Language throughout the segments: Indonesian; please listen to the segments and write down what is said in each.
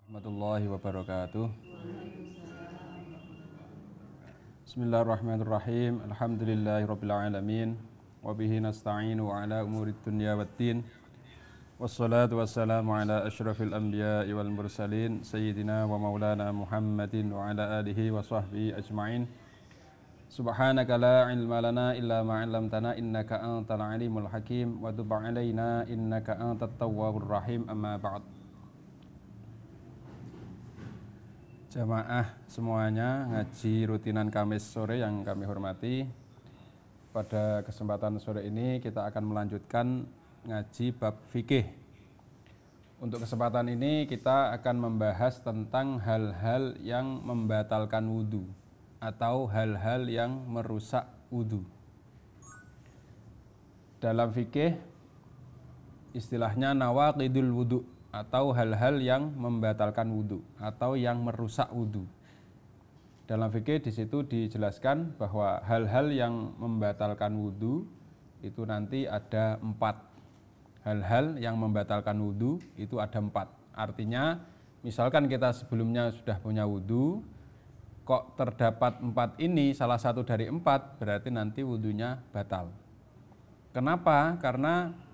Warahmatullahi wabarakatuh. Bismillahirrahmanirrahim. Alhamdulillahirabbil alamin. Wa bihi nasta'inu ala umurid dunya waddin. Wassalatu wassalamu ala asyrafil anbiya'i wal mursalin sayyidina wa maulana Muhammadin wa ala alihi wa sahbihi ajma'in. Subhanaka la ilma lana illa ma 'allamtana innaka antal alimul hakim wa tub 'alaina innaka antat tawwabur rahim. Amma ba'd. Jamaah semuanya, ngaji rutinan Kamis sore yang kami hormati. Pada kesempatan sore ini kita akan melanjutkan ngaji bab fikih. Untuk kesempatan ini kita akan membahas tentang hal-hal yang membatalkan wudhu atau hal-hal yang merusak wudhu. Dalam fikih istilahnya nawaqidul wudhu, atau hal-hal yang membatalkan wudhu atau yang merusak wudhu. Dalam fikih di situ dijelaskan bahwa hal-hal yang membatalkan wudhu itu nanti ada 4. Hal-hal yang membatalkan wudhu itu ada 4. Artinya misalkan kita sebelumnya sudah punya wudhu, kok terdapat 4 ini salah satu dari 4, berarti nanti wudhunya batal. Kenapa? Karena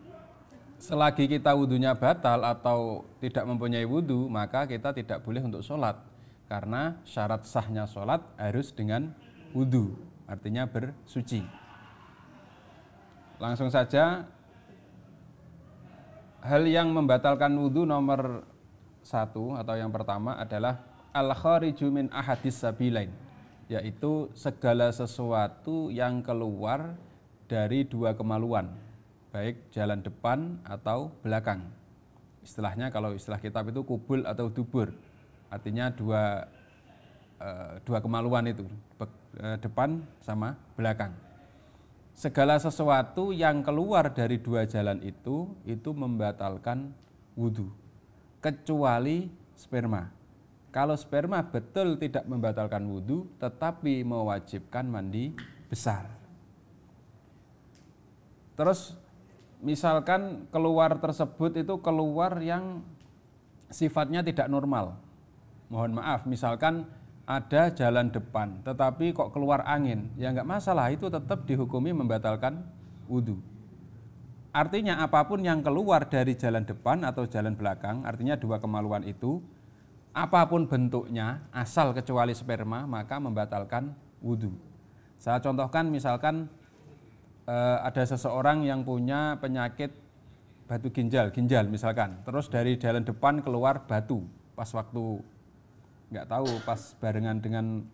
selagi kita wudhunya batal atau tidak mempunyai wudhu, maka kita tidak boleh untuk sholat. Karena syarat sahnya sholat harus dengan wudhu, artinya bersuci. Langsung saja, hal yang membatalkan wudhu nomor 1 atau yang pertama adalah al-khariju min ahadis sabilain, yaitu segala sesuatu yang keluar dari 2 kemaluan, baik jalan depan atau belakang. Istilahnya kalau istilah kitab itu kubul atau dubur, artinya dua kemaluan itu, depan sama belakang. Segala sesuatu yang keluar dari 2 jalan itu membatalkan wudhu, kecuali sperma. Kalau sperma betul tidak membatalkan wudhu, tetapi mewajibkan mandi besar. Terus misalkan keluar tersebut itu keluar yang sifatnya tidak normal. Mohon maaf, misalkan ada jalan depan tetapi kok keluar angin, ya nggak masalah, itu tetap dihukumi membatalkan wudhu. Artinya apapun yang keluar dari jalan depan atau jalan belakang, artinya 2 kemaluan itu, apapun bentuknya, asal kecuali sperma, maka membatalkan wudhu. Saya contohkan misalkan ada seseorang yang punya penyakit batu ginjal misalkan, terus dari jalan depan keluar batu pas waktu nggak tahu pas barengan dengan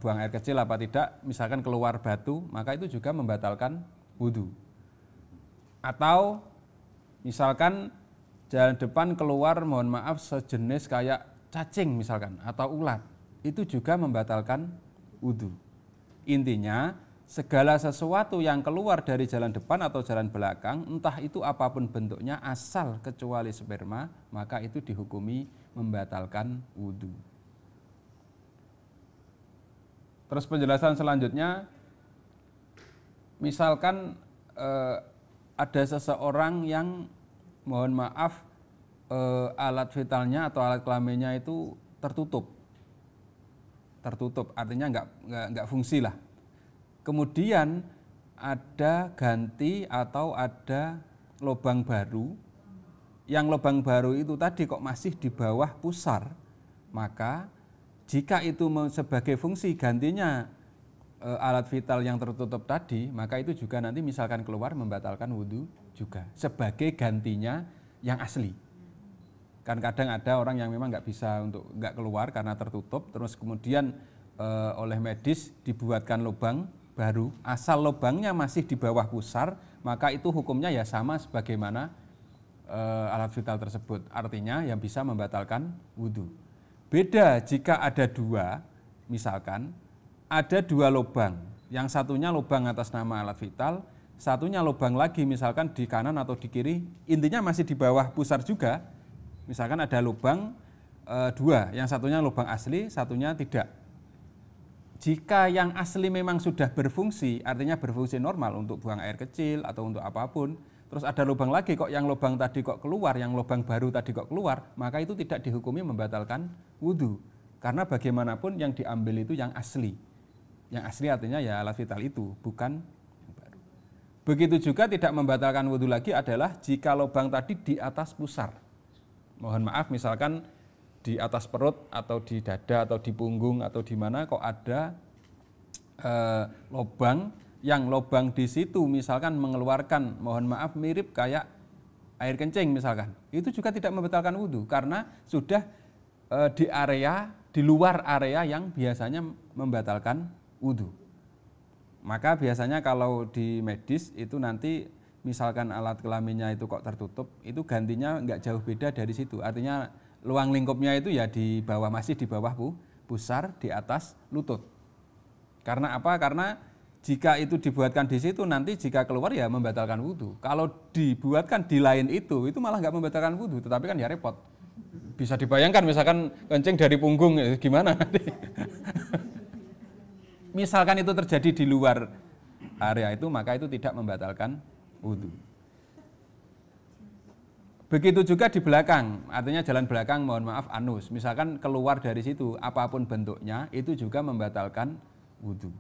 buang air kecil apa tidak, misalkan keluar batu, maka itu juga membatalkan wudhu. Atau misalkan jalan depan keluar, mohon maaf, sejenis kayak cacing misalkan atau ulat, itu juga membatalkan wudhu. Intinya segala sesuatu yang keluar dari jalan depan atau jalan belakang, entah itu apapun bentuknya, asal kecuali sperma, maka itu dihukumi membatalkan wudhu. Terus penjelasan selanjutnya, misalkan ada seseorang yang, mohon maaf, alat vitalnya atau alat kelaminnya itu tertutup, artinya nggak fungsi lah. Kemudian ada ganti atau ada lubang baru, yang lubang baru itu tadi kok masih di bawah pusar, maka jika itu sebagai fungsi gantinya alat vital yang tertutup tadi, maka itu juga nanti misalkan keluar membatalkan wudhu juga, sebagai gantinya yang asli. Kan kadang ada orang yang memang nggak keluar karena tertutup, terus kemudian oleh medis dibuatkan lubang baru, asal lubangnya masih di bawah pusar, maka itu hukumnya ya sama sebagaimana alat vital tersebut, artinya yang bisa membatalkan wudhu. Beda jika ada 2, misalkan ada 2 lubang, yang satunya lubang atas nama alat vital, satunya lubang lagi misalkan di kanan atau di kiri, intinya masih di bawah pusar juga. Misalkan ada lubang 2, yang satunya lubang asli, satunya tidak. Jika yang asli memang sudah berfungsi, artinya berfungsi normal untuk buang air kecil atau untuk apapun, terus ada lubang lagi kok yang lubang tadi kok keluar, yang lubang baru tadi kok keluar, maka itu tidak dihukumi membatalkan wudhu. Karena bagaimanapun yang diambil itu yang asli. Yang asli artinya ya alat vital itu, bukan yang baru. Begitu juga tidak membatalkan wudhu lagi adalah jika lubang tadi di atas pusar. Mohon maaf misalkan di atas perut atau di dada atau di punggung atau di mana kok ada lubang yang lubang di situ misalkan mengeluarkan, mohon maaf mirip kayak air kencing misalkan, itu juga tidak membatalkan wudhu karena sudah di luar area yang biasanya membatalkan wudhu. Maka biasanya kalau di medis itu nanti misalkan alat kelaminnya itu kok tertutup, itu gantinya nggak jauh beda dari situ. Artinya ruang lingkupnya itu ya di bawah, masih di bawah pusar, di atas lutut. Karena apa? Karena jika itu dibuatkan di situ nanti jika keluar ya membatalkan wudhu. Kalau dibuatkan di lain itu malah nggak membatalkan wudhu, tetapi kan ya repot. Bisa dibayangkan misalkan kencing dari punggung, gimana nanti? Misalkan itu terjadi di luar area itu, maka itu tidak membatalkan wudhu. Begitu juga di belakang, artinya jalan belakang, mohon maaf anus. Misalkan keluar dari situ, apapun bentuknya, itu juga membatalkan wudhu.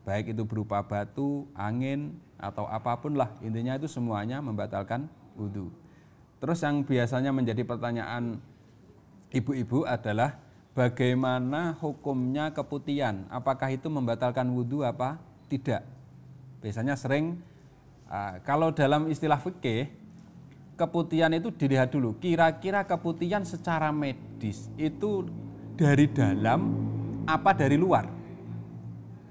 Baik itu berupa batu, angin, atau apapun lah, intinya itu semuanya membatalkan wudhu. Terus yang biasanya menjadi pertanyaan ibu-ibu adalah bagaimana hukumnya keputihan, apakah itu membatalkan wudhu apa tidak. Biasanya sering, kalau dalam istilah fikih, keputihan itu dilihat dulu, kira-kira keputihan secara medis itu dari dalam apa dari luar.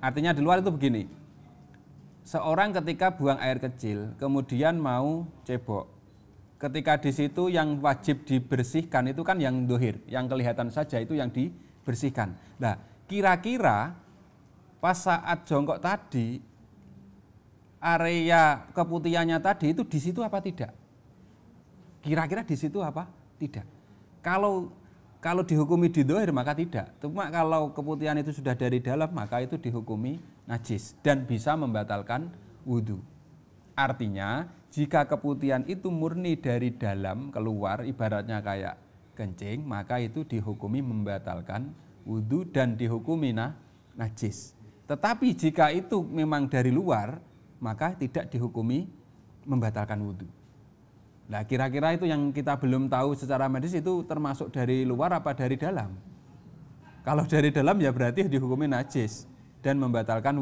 Artinya di luar itu begini, seorang ketika buang air kecil, kemudian mau cebok, ketika di situ yang wajib dibersihkan itu kan yang dohir, yang kelihatan saja itu yang dibersihkan. Nah, kira-kira pas saat jongkok tadi, area keputihannya tadi itu di situ apa tidak? Kira-kira di situ apa? Tidak. Kalau dihukumi di dohir maka tidak. Cuma kalau keputihan itu sudah dari dalam maka itu dihukumi najis dan bisa membatalkan wudhu. Artinya jika keputihan itu murni dari dalam keluar ibaratnya kayak kencing, maka itu dihukumi membatalkan wudhu dan dihukumi najis. Tetapi jika itu memang dari luar maka tidak dihukumi membatalkan wudhu. Nah kira-kira itu yang kita belum tahu secara medis itu termasuk dari luar apa dari dalam. Kalau dari dalam ya berarti dihukumi najis dan membatalkan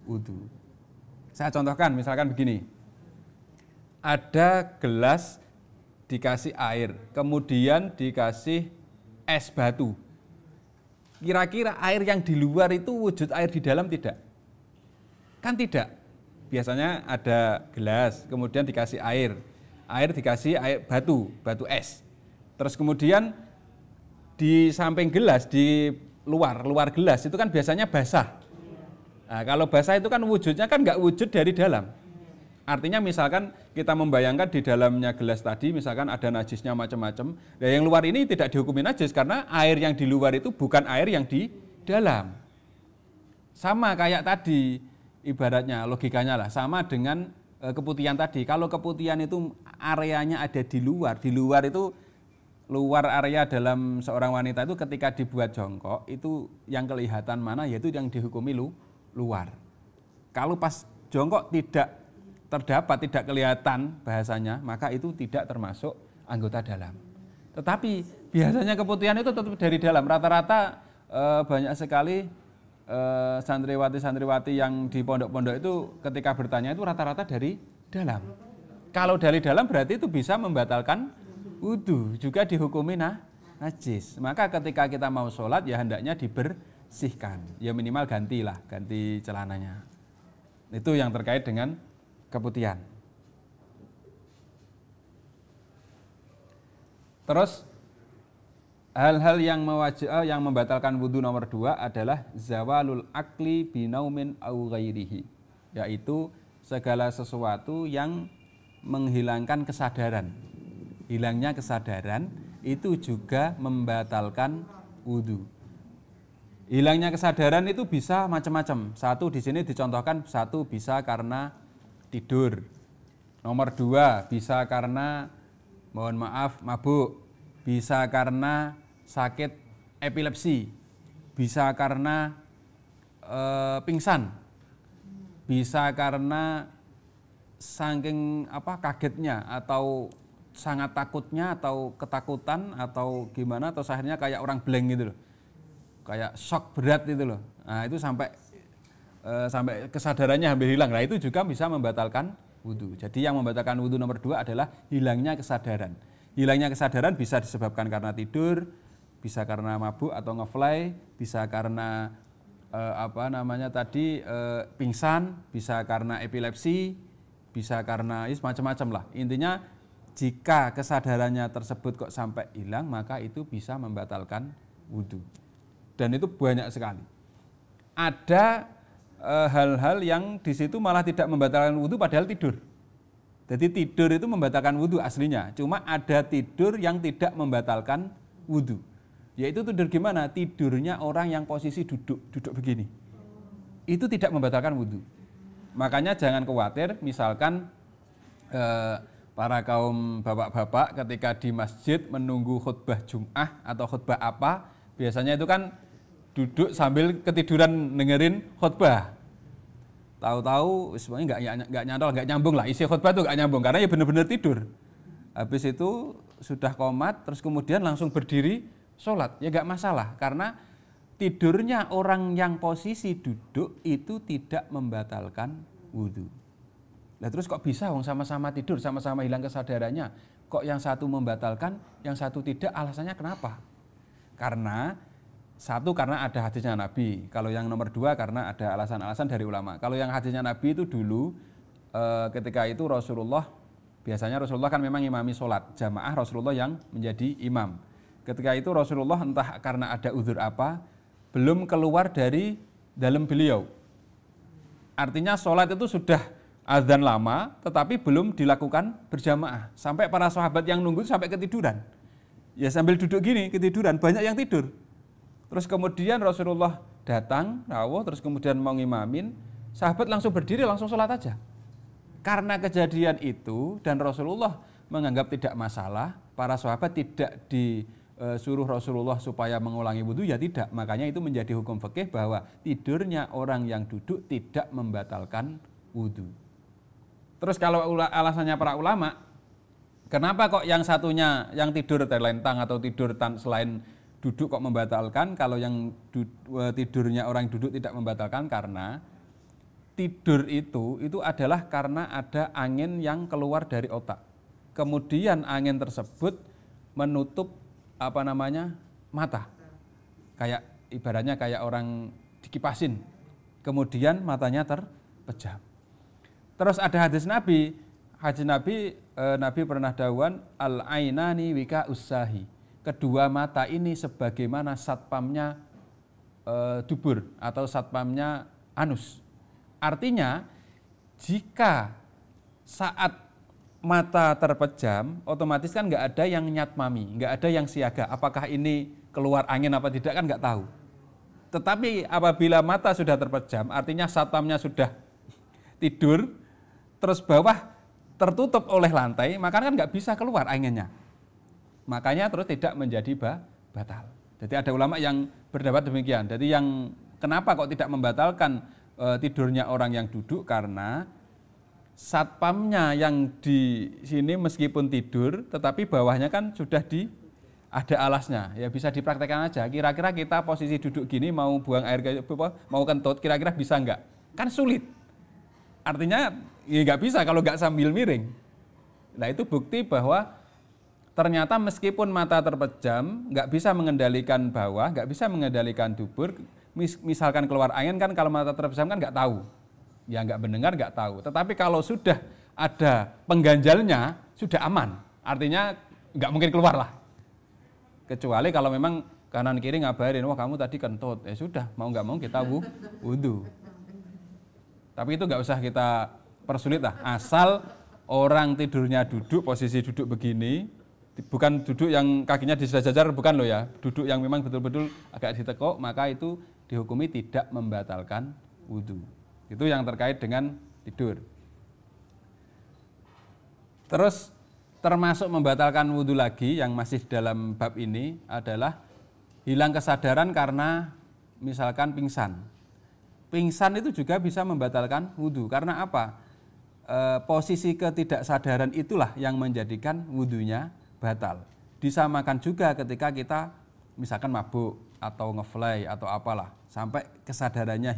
wudhu. Saya contohkan misalkan begini. Ada gelas dikasih air, kemudian dikasih es batu. Kira-kira air yang di luar itu wujud air di dalam tidak? Kan tidak. Biasanya ada gelas, kemudian dikasih air dikasih air batu es. Terus kemudian di samping gelas, di luar gelas itu kan biasanya basah. Nah, kalau basah itu kan wujudnya kan nggak wujud dari dalam. Artinya misalkan kita membayangkan di dalamnya gelas tadi misalkan ada najisnya macam-macam. Nah, yang luar ini tidak dihukumi najis karena air yang di luar itu bukan air yang di dalam. Sama kayak tadi ibaratnya logikanya lah, sama dengan keputihan tadi. Kalau keputihan itu areanya ada di luar itu luar area dalam seorang wanita itu ketika dibuat jongkok itu yang kelihatan mana yaitu yang dihukumi luar. Kalau pas jongkok tidak terdapat, tidak kelihatan bahasanya, maka itu tidak termasuk anggota dalam. Tetapi biasanya keputihan itu tetap dari dalam. Rata-rata banyak sekali santriwati-santriwati yang di pondok-pondok itu ketika bertanya itu rata-rata dari dalam. Kalau dari dalam berarti itu bisa membatalkan wudhu, juga dihukumi najis. Maka ketika kita mau sholat ya hendaknya dibersihkan, ya minimal ganti celananya. Itu yang terkait dengan keputihan. Terus hal-hal yang membatalkan wudhu nomor 2 adalah zawalul akli binaumin au ghairihi, yaitu segala sesuatu yang menghilangkan kesadaran. Hilangnya kesadaran itu juga membatalkan wudhu. Hilangnya kesadaran itu bisa macam-macam. Satu di sini dicontohkan, satu bisa karena tidur. Nomor 2, bisa karena mohon maaf mabuk, bisa karena sakit epilepsi, bisa karena pingsan, bisa karena saking kagetnya atau sangat takutnya atau ketakutan atau gimana, atau akhirnya kayak orang blank gitu loh, kayak shock berat gitu loh. Nah itu sampai kesadarannya hampir hilang. Nah itu juga bisa membatalkan wudhu. Jadi yang membatalkan wudhu nomor 2 adalah hilangnya kesadaran. Hilangnya kesadaran bisa disebabkan karena tidur, bisa karena mabuk atau ngefly, bisa karena pingsan, bisa karena epilepsi, bisa karena macam-macam lah. Intinya jika kesadarannya tersebut kok sampai hilang, maka itu bisa membatalkan wudhu. Dan itu banyak sekali. Ada hal-hal yang di situ malah tidak membatalkan wudhu padahal tidur. Jadi tidur itu membatalkan wudhu aslinya. Cuma ada tidur yang tidak membatalkan wudhu. Yaitu tidur gimana? Tidurnya orang yang posisi duduk begini. Itu tidak membatalkan wudhu. Makanya jangan khawatir, misalkan para kaum bapak-bapak ketika di masjid menunggu khutbah Jum'ah atau khutbah apa, biasanya itu kan duduk sambil ketiduran dengerin khutbah. Tahu-tahu semuanya nggak nyantol, nggak nyambung lah, isi khutbah itu nggak nyambung karena ya benar-benar tidur. Habis itu sudah qomat, terus kemudian langsung berdiri sholat, ya nggak masalah karena tidurnya orang yang posisi duduk itu tidak membatalkan wudhu. Nah terus kok bisa wong sama-sama tidur, sama-sama hilang kesadarannya, kok yang satu membatalkan, yang satu tidak, alasannya kenapa? Karena satu, karena ada hadisnya Nabi. Kalau yang nomor 2 karena ada alasan-alasan dari ulama. Kalau yang hadisnya Nabi itu dulu ketika itu biasanya Rasulullah kan memang imami sholat, jamaah Rasulullah yang menjadi imam. Ketika itu Rasulullah entah karena ada uzur apa, belum keluar dari dalam beliau. Artinya sholat itu sudah azan lama, tetapi belum dilakukan berjamaah. Sampai para sahabat yang nunggu sampai ketiduran. Ya sambil duduk gini, ketiduran, banyak yang tidur. Terus kemudian Rasulullah datang, rawuh, terus kemudian mau ngimamin, sahabat langsung berdiri, langsung sholat aja. Karena kejadian itu dan Rasulullah menganggap tidak masalah, para sahabat tidak disuruh Rasulullah supaya mengulangi wudhu, ya tidak. Makanya itu menjadi hukum fikih bahwa tidurnya orang yang duduk tidak membatalkan wudhu. Terus kalau alasannya para ulama, kenapa kok yang satunya yang tidur terlentang atau tidur selain duduk kok membatalkan, kalau yang tidurnya orang duduk tidak membatalkan? Karena tidur itu adalah karena ada angin yang keluar dari otak. Kemudian angin tersebut menutup mata. Kayak ibaratnya kayak orang dikipasin. Kemudian matanya terpejam. Terus ada hadis Nabi, Nabi pernah dawuhan al-ainani wika usahi. Kedua mata ini sebagaimana satpamnya dubur atau satpamnya anus. Artinya jika saat mata terpejam, otomatis kan nggak ada yang nyatmami, nggak ada yang siaga. Apakah ini keluar angin apa tidak kan nggak tahu. Tetapi apabila mata sudah terpejam, artinya satpamnya sudah tidur, terus bawah tertutup oleh lantai, maka kan nggak bisa keluar anginnya. Makanya terus tidak menjadi batal. Jadi ada ulama yang berpendapat demikian. Jadi yang kenapa kok tidak membatalkan tidurnya orang yang duduk, karena satpamnya yang di sini meskipun tidur, tetapi bawahnya kan sudah ada alasnya. Ya bisa dipraktekkan aja. Kira-kira kita posisi duduk gini mau buang air, mau kentut, kira-kira bisa enggak? Kan sulit. Artinya ya nggak bisa kalau nggak sambil miring. Nah itu bukti bahwa ternyata meskipun mata terpejam, nggak bisa mengendalikan bawah, nggak bisa mengendalikan dubur. Misalkan keluar angin kan kalau mata terpejam kan nggak tahu. Ya nggak mendengar, nggak tahu. Tetapi kalau sudah ada pengganjalnya, sudah aman. Artinya nggak mungkin keluar lah. Kecuali kalau memang kanan kiri ngabarin, wah kamu tadi kentut. Ya sudah, mau nggak mau kita wudhu. Tapi itu nggak usah kita persulit lah. Asal orang tidurnya duduk, posisi duduk begini, bukan duduk yang kakinya disejajar, bukan loh ya. Duduk yang memang betul-betul agak ditekuk, maka itu dihukumi tidak membatalkan wudhu. Itu yang terkait dengan tidur. Terus termasuk membatalkan wudhu lagi yang masih dalam bab ini adalah hilang kesadaran karena misalkan pingsan. Pingsan itu juga bisa membatalkan wudhu. Karena apa? Posisi ketidaksadaran itulah yang menjadikan wudhunya batal. Disamakan juga ketika kita misalkan mabuk atau ngefly atau apalah sampai kesadarannya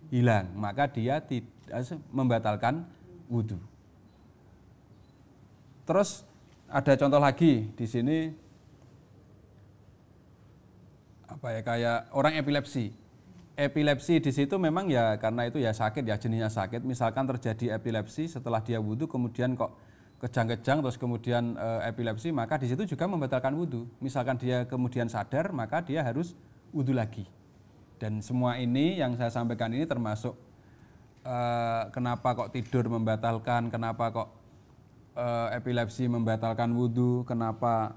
hilang, maka dia tidak membatalkan wudhu. Terus ada contoh lagi di sini kayak orang epilepsi. Epilepsi di situ memang ya karena itu ya sakit ya jenisnya sakit. Misalkan terjadi epilepsi setelah dia wudhu kemudian kok kejang-kejang terus kemudian epilepsi, maka di situ juga membatalkan wudhu. Misalkan dia kemudian sadar maka dia harus wudhu lagi. Dan semua ini yang saya sampaikan ini termasuk kenapa kok tidur membatalkan, kenapa kok epilepsi membatalkan wudhu, kenapa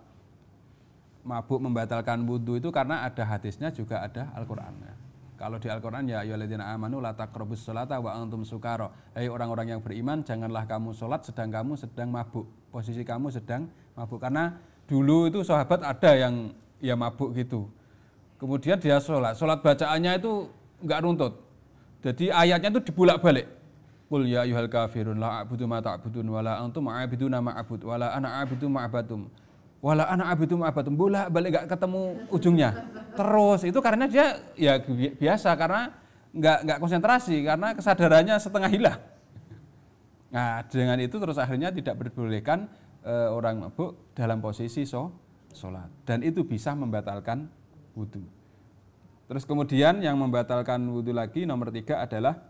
mabuk membatalkan wudhu itu karena ada hadisnya juga ada Al-Quran. Kalau di Al-Quran ya ayyuhalladzina amanu la taqrabus sholata wa antum sukara. Hai orang-orang yang beriman, janganlah kamu sholat sedang kamu sedang mabuk. Posisi kamu sedang mabuk. Karena dulu itu sahabat ada yang ya mabuk gitu. Kemudian dia sholat bacaannya itu enggak runtut. Jadi ayatnya itu dibulak-balik. Qul ya ayyuhal kafirun la a'budu ma ta'budun wala antum a'buduna ma a'bud wala ana a'budu ma abatum wala ana a'budu ma abatum, bolak-balik enggak ketemu ujungnya. Terus itu karena dia ya biasa karena enggak konsentrasi karena kesadarannya setengah hilang. Nah, dengan itu terus akhirnya tidak diperbolehkan orang mabuk dalam posisi sholat dan itu bisa membatalkan wudhu. Terus kemudian yang membatalkan wudhu lagi nomor 3 adalah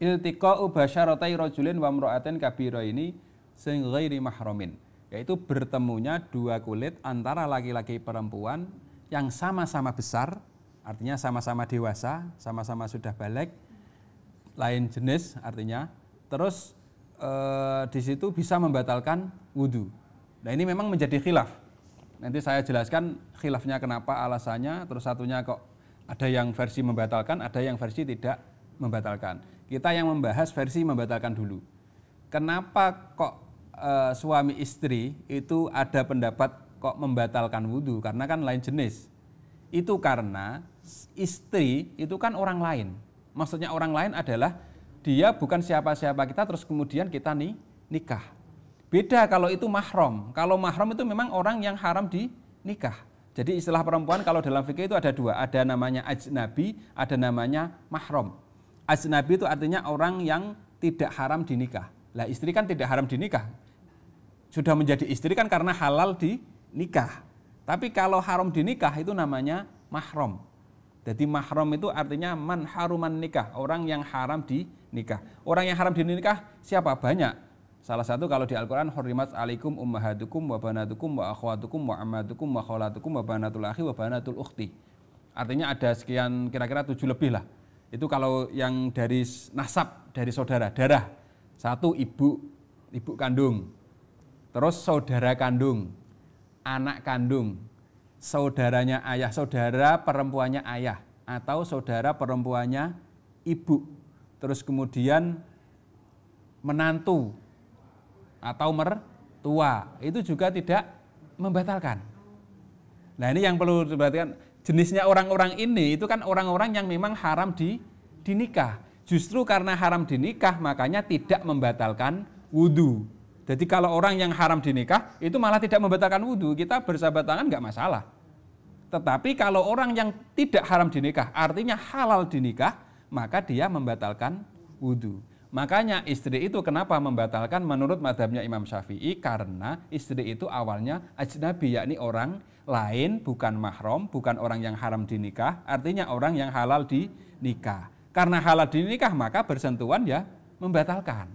iltiqa'u basyaratai rajulin wa imra'atin kabiraini sing ghairi mahramin, yaitu bertemunya dua kulit antara laki-laki perempuan yang sama-sama besar, artinya sama-sama dewasa, sama-sama sudah balik, lain jenis artinya, terus di situ bisa membatalkan wudhu. Nah ini memang menjadi khilaf. Nanti saya jelaskan khilafnya kenapa, alasannya, terus satunya kok ada yang versi membatalkan, ada yang versi tidak membatalkan. Kita yang membahas versi membatalkan dulu. Kenapa kok suami istri itu ada pendapat kok membatalkan wudhu? Karena kan lain jenis. Itu karena istri itu kan orang lain. Maksudnya orang lain adalah dia bukan siapa-siapa kita terus kemudian kita nikah. Beda kalau itu mahram. Kalau mahram itu memang orang yang haram dinikah. Jadi istilah perempuan kalau dalam fikih itu ada dua. Ada namanya ajnabi, ada namanya mahram. Ajnabi itu artinya orang yang tidak haram dinikah. Lah istri kan tidak haram dinikah. Sudah menjadi istri kan karena halal dinikah. Tapi kalau haram dinikah itu namanya mahram. Jadi mahram itu artinya man haruman nikah, orang yang haram dinikah. Orang yang haram dinikah siapa? Banyak. Salah satu kalau di Al-Quran, hurrimat alaikum ummahatukum wa banatukum wa akhwatukum wa ammatukum wa kholatukum wa banatul akhi wa banatul ukhti. Artinya ada sekian kira-kira 7 lebih lah. Itu kalau yang dari nasab, dari saudara, darah. 1 ibu kandung. Terus saudara kandung, anak kandung, saudaranya ayah, saudara perempuannya ayah, atau saudara perempuannya ibu. Terus kemudian menantu atau mertua, itu juga tidak membatalkan. Nah ini yang perlu diperhatikan. Jenisnya orang-orang ini itu kan orang-orang yang memang haram dinikah. Justru karena haram dinikah makanya tidak membatalkan wudhu. Jadi kalau orang yang haram dinikah itu malah tidak membatalkan wudhu, kita bersahabat tangan nggak masalah. Tetapi kalau orang yang tidak haram dinikah artinya halal dinikah, maka dia membatalkan wudhu. Makanya istri itu kenapa membatalkan menurut mazhabnya Imam Syafi'i? Karena istri itu awalnya ajnabi, yakni orang lain, bukan mahram, bukan orang yang haram dinikah, artinya orang yang halal dinikah. Karena halal dinikah maka bersentuhan ya membatalkan.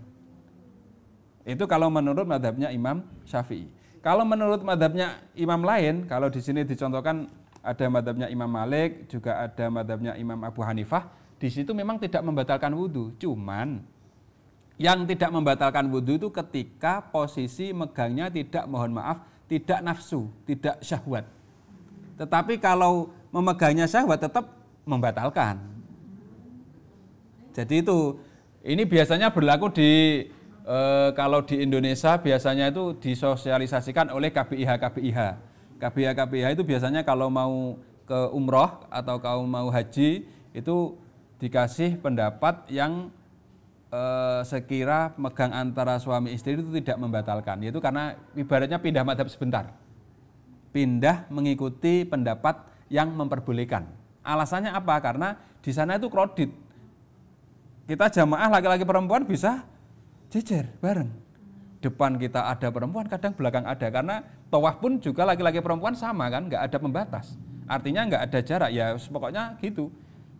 Itu kalau menurut mazhabnya Imam Syafi'i. Kalau menurut mazhabnya imam lain, kalau di sini dicontohkan ada mazhabnya Imam Malik, juga ada mazhabnya Imam Abu Hanifah, di situ memang tidak membatalkan wudhu. Cuman yang tidak membatalkan wudhu itu ketika posisi megangnya tidak, mohon maaf, tidak nafsu, tidak syahwat. Tetapi kalau memegangnya syahwat tetap membatalkan. Jadi itu, ini biasanya berlaku di Kalau di Indonesia biasanya itu disosialisasikan oleh KBIH. KBIH itu biasanya kalau mau ke umroh atau kalau mau haji itu dikasih pendapat yang sekira megang antara suami istri itu tidak membatalkan. Yaitu karena ibaratnya pindah mazhab sebentar. Pindah mengikuti pendapat yang memperbolehkan. Alasannya apa? Karena di sana itu kredit. Kita jamaah laki-laki perempuan bisa jejer bareng. Depan kita ada perempuan, kadang belakang ada. Karena tawaf pun juga laki-laki perempuan sama kan, nggak ada pembatas. Artinya nggak ada jarak, ya pokoknya gitu.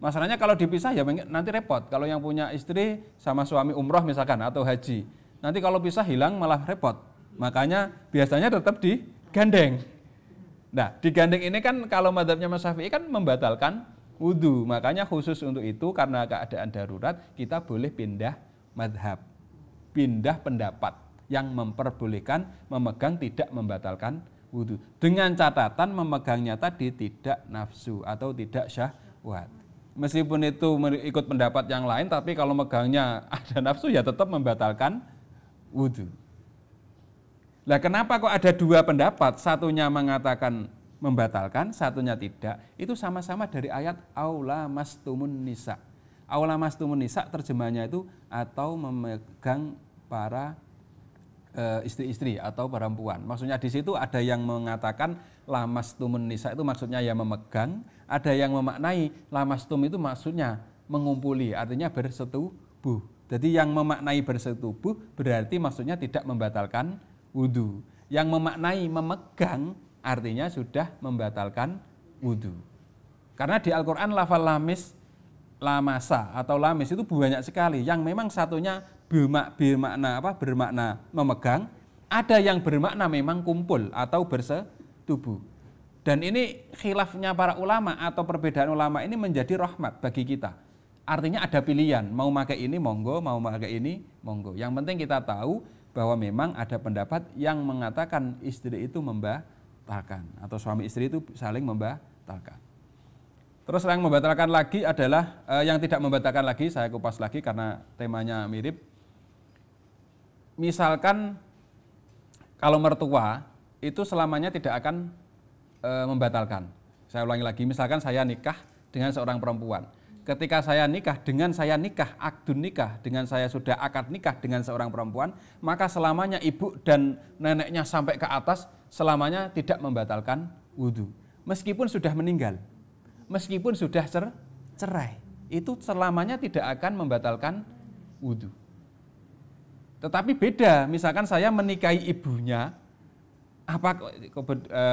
Masalahnya kalau dipisah ya nanti repot. Kalau yang punya istri sama suami umroh misalkan atau haji, nanti kalau pisah hilang malah repot. Makanya biasanya tetap digandeng. Nah, digandeng ini kan kalau mazhabnya Mas Syafi'i kan membatalkan wudu. Makanya khusus untuk itu karena keadaan darurat kita boleh pindah mazhab. Pindah pendapat yang memperbolehkan memegang tidak membatalkan wudu. Dengan catatan memegangnya tadi tidak nafsu atau tidak syahwat. Meskipun itu ikut pendapat yang lain, tapi kalau megangnya ada nafsu ya tetap membatalkan wudu. Nah, kenapa kok ada dua pendapat? Satunya mengatakan membatalkan, satunya tidak. Itu sama-sama dari ayat aula mastumun nisa. Aula mastumun nisa terjemahnya itu atau memegang para istri-istri atau perempuan. Maksudnya di situ ada yang mengatakan lamastumun nisa itu maksudnya ya memegang, ada yang memaknai lamastum itu maksudnya mengumpuli, artinya bersetubuh. Jadi yang memaknai bersetubuh berarti maksudnya tidak membatalkan wudu. Yang memaknai memegang artinya sudah membatalkan wudu. Karena di Al-Quran lafal lamis, lamasa atau lamis itu banyak sekali. Yang memang satunya bermakna memegang, ada yang bermakna memang kumpul atau bersetubuh. Dan ini khilafnya para ulama atau perbedaan ulama ini menjadi rahmat bagi kita. Artinya ada pilihan, mau pakai ini monggo, mau pakai ini monggo. Yang penting kita tahu bahwa memang ada pendapat yang mengatakan istri itu membatalkan atau suami istri itu saling membatalkan. Terus yang membatalkan lagi adalah yang tidak membatalkan lagi, saya kupas lagi karena temanya mirip. Misalkan kalau mertua itu selamanya tidak akan membatalkan. Saya ulangi lagi, misalkan saya nikah dengan seorang perempuan. Ketika saya nikah, akdun nikah, dengan saya sudah akad nikah dengan seorang perempuan, maka selamanya ibu dan neneknya sampai ke atas, selamanya tidak membatalkan wudu. Meskipun sudah meninggal, meskipun sudah cerai, itu selamanya tidak akan membatalkan wudu. Tetapi beda, misalkan saya menikahi ibunya,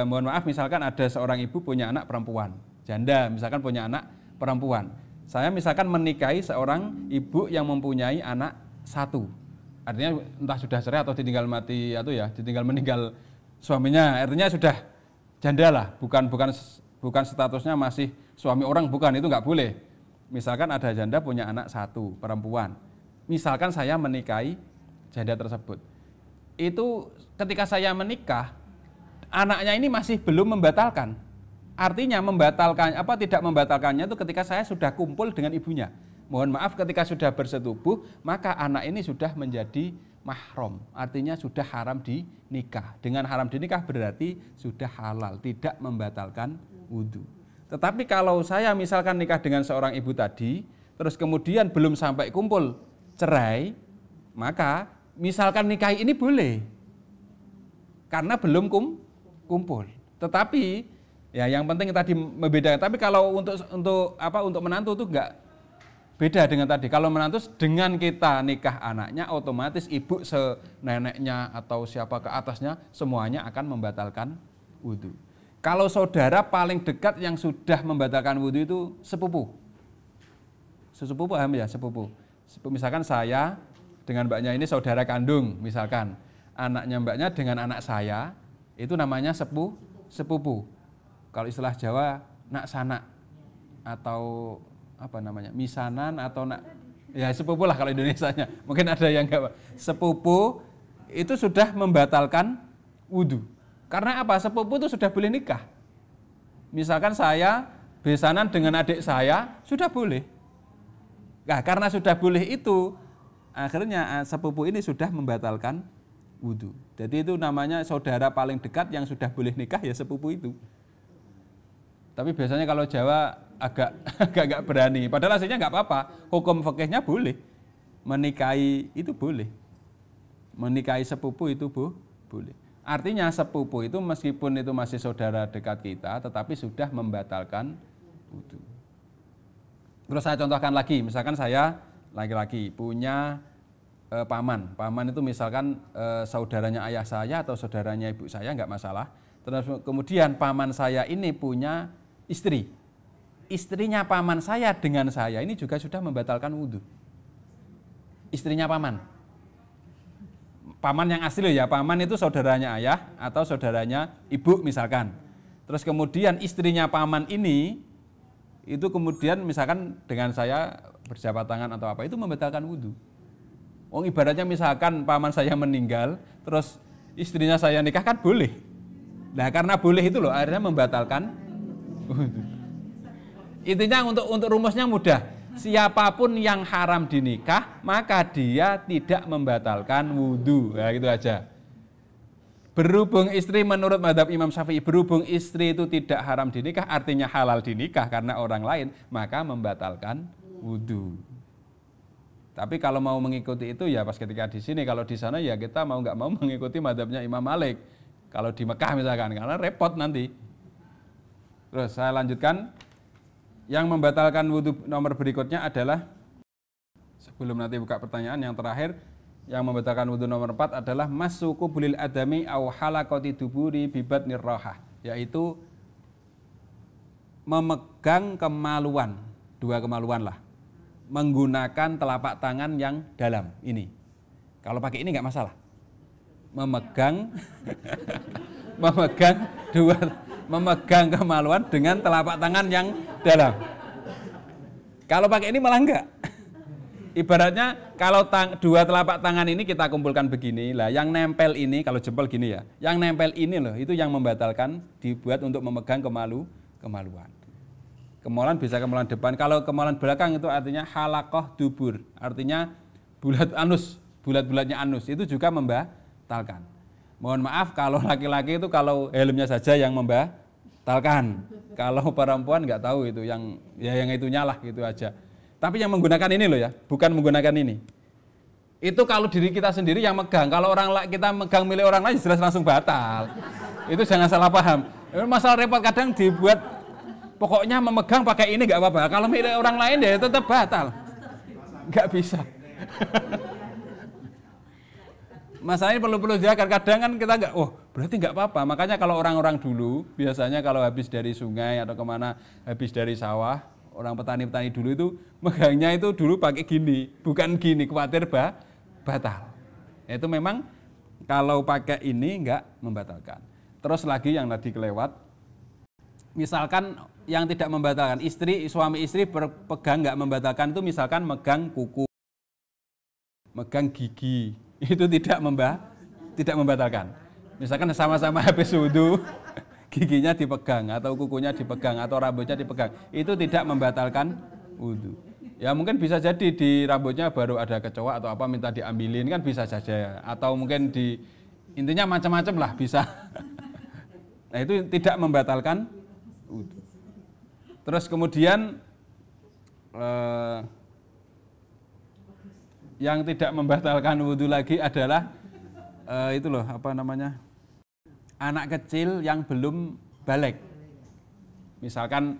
mohon maaf, misalkan ada seorang ibu punya anak perempuan, janda, misalkan punya anak perempuan. Saya misalkan menikahi seorang ibu yang mempunyai anak satu, artinya entah sudah cerai atau ditinggal mati atau ya ditinggal meninggal suaminya, artinya sudah janda lah, bukan statusnya masih suami orang, bukan, itu nggak boleh. Misalkan ada janda punya anak satu perempuan, misalkan saya menikahi janda tersebut, itu ketika saya menikah anaknya ini masih belum membatalkan. Artinya membatalkan tidak membatalkannya itu ketika saya sudah kumpul dengan ibunya. Mohon maaf, ketika sudah bersetubuh maka anak ini sudah menjadi mahram. Artinya sudah haram dinikah. Dengan haram dinikah berarti sudah halal, tidak membatalkan wudu. Tetapi kalau saya misalkan nikah dengan seorang ibu tadi, terus kemudian belum sampai kumpul cerai, maka misalkan nikahi ini boleh. Karena belum kumpul. Tetapi ya yang penting tadi membedakan. Tapi kalau untuk menantu itu enggak beda dengan tadi. Kalau menantu dengan kita nikah anaknya, otomatis ibu seneneknya atau siapa ke atasnya semuanya akan membatalkan wudu. Kalau saudara paling dekat yang sudah membatalkan wudu itu sepupu. Sepupu paham ya, sepupu. Misalkan saya dengan mbaknya ini saudara kandung, misalkan anaknya mbaknya dengan anak saya itu namanya sepupu. Kalau istilah Jawa nak sanak atau apa namanya, misanan atau nak, ya sepupu lah kalau Indonesianya. Mungkin ada yang enggak. Sepupu itu sudah membatalkan wudu. Karena apa? Sepupu itu sudah boleh nikah. Misalkan saya besanan dengan adik saya sudah boleh. Nah, karena sudah boleh itu akhirnya sepupu ini sudah membatalkan wudhu. Jadi itu namanya saudara paling dekat yang sudah boleh nikah ya sepupu itu. Tapi biasanya kalau Jawa agak berani. Padahal aslinya nggak apa-apa. Hukum fikihnya boleh. Menikahi itu boleh. Menikahi sepupu itu boleh. Artinya sepupu itu meskipun itu masih saudara dekat kita, tetapi sudah membatalkan wudhu. Terus saya contohkan lagi, misalkan saya laki-laki punya paman. Paman itu misalkan saudaranya ayah saya atau saudaranya ibu saya, nggak masalah. Terus kemudian paman saya ini punya istri. Istrinya paman saya dengan saya ini juga sudah membatalkan wudhu. Istrinya paman. Paman yang asli ya, paman itu saudaranya ayah atau saudaranya ibu misalkan. Terus kemudian istrinya paman ini, itu kemudian misalkan dengan saya berjabat tangan atau apa, itu membatalkan wudhu. Ibaratnya misalkan paman saya meninggal, terus istrinya saya nikah kan boleh. Nah karena boleh itu loh, akhirnya membatalkan wudhu. Intinya untuk rumusnya mudah. Siapapun yang haram dinikah, maka dia tidak membatalkan wudhu. Nah, gitu aja. Berhubung istri menurut mazhab Imam Syafi'i, berhubung istri itu tidak haram dinikah, artinya halal dinikah karena orang lain, maka membatalkan wudhu. Tapi kalau mau mengikuti itu ya pas ketika di sini, kalau di sana ya kita mau nggak mau mengikuti mazhabnya Imam Malik. Kalau di Mekah misalkan, karena repot nanti. Terus saya lanjutkan. Yang membatalkan wudhu nomor berikutnya adalah, sebelum nanti buka pertanyaan, yang terakhir, yang membatalkan wudhu nomor 4 adalah masuku bulil adami au halaqati duburi bibat nirrohah, yaitu memegang kemaluan, 2 kemaluan lah, menggunakan telapak tangan yang dalam ini. Kalau pakai ini nggak masalah. Memegang memegang kemaluan dengan telapak tangan yang dalam. Kalau pakai ini malah enggak. Ibaratnya kalau 2 telapak tangan ini kita kumpulkan begini, lah yang nempel ini, kalau jempol gini ya, yang nempel ini loh, itu yang membatalkan, dibuat untuk memegang kemaluan. Kemaluan bisa kemaluan depan, kalau kemaluan belakang itu artinya halaqah dubur, artinya bulat-bulatnya anus, itu juga membatalkan. Mohon maaf kalau laki-laki itu kalau helmnya saja yang membatalkan. Kalau perempuan nggak tahu itu yang itunya lah gitu aja. Tapi yang menggunakan ini loh ya, bukan menggunakan ini. Itu kalau diri kita sendiri yang megang. Kalau kita megang milik orang lain jelas langsung batal. Itu jangan salah paham. Masalah repot kadang dibuat pokoknya memegang pakai ini nggak apa-apa. Kalau milik orang lain ya tetap batal. Nggak bisa. Masalahnya perlu jaga, kadang kan kita nggak, berarti nggak apa-apa. Makanya kalau orang-orang dulu, biasanya kalau habis dari sungai atau kemana, habis dari sawah, orang petani-petani dulu itu megangnya itu dulu pakai gini, bukan gini, khawatir batal. Itu memang kalau pakai ini nggak membatalkan. Terus lagi yang tadi kelewat, misalkan yang tidak membatalkan, suami istri berpegang nggak membatalkan itu misalkan megang kuku, megang gigi. Itu tidak membatalkan. Misalkan sama-sama habis wudhu, giginya dipegang atau kukunya dipegang atau rambutnya dipegang, itu tidak membatalkan wudhu. Ya mungkin bisa jadi di rambutnya baru ada kecoa atau apa minta diambilin kan bisa saja. Atau mungkin intinya macam-macam lah bisa. Nah itu tidak membatalkan wudhu. Terus kemudian yang tidak membatalkan wudhu lagi adalah itu loh anak kecil yang belum balik. Misalkan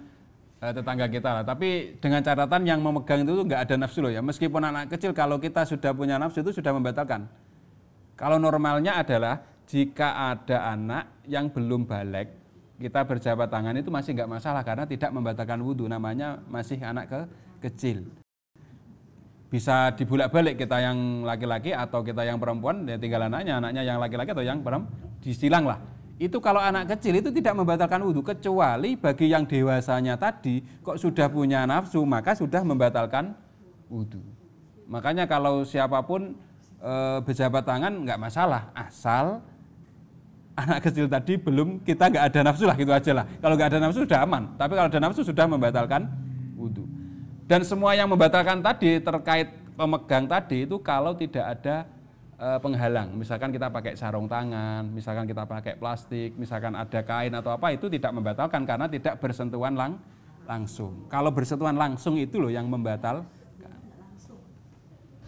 tetangga kita lah, tapi dengan catatan yang memegang itu nggak ada nafsu loh ya. Meskipun anak kecil, kalau kita sudah punya nafsu itu sudah membatalkan. Kalau normalnya adalah jika ada anak yang belum balik, kita berjabat tangan itu masih nggak masalah karena tidak membatalkan wudhu, namanya masih anak kecil. Bisa dibulak-balik kita yang laki-laki atau kita yang perempuan, ya tinggal anaknya yang laki-laki atau yang perempuan, disilang lah. Itu kalau anak kecil itu tidak membatalkan wudhu, kecuali bagi yang dewasanya tadi kok sudah punya nafsu, maka sudah membatalkan wudhu. Makanya kalau siapapun berjabat tangan nggak masalah, asal anak kecil tadi kita nggak ada nafsu lah, gitu aja lah. Kalau nggak ada nafsu sudah aman, tapi kalau ada nafsu sudah membatalkan wudhu. Dan semua yang membatalkan tadi terkait pemegang tadi itu kalau tidak ada penghalang, misalkan kita pakai sarung tangan, misalkan kita pakai plastik, misalkan ada kain atau apa, itu tidak membatalkan karena tidak bersentuhan langsung. Kalau bersentuhan langsung itu loh yang membatalkan.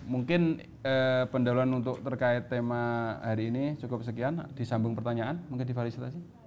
Mungkin pendahuluan untuk terkait tema hari ini cukup sekian. Disambung pertanyaan, mungkin difasilitasi.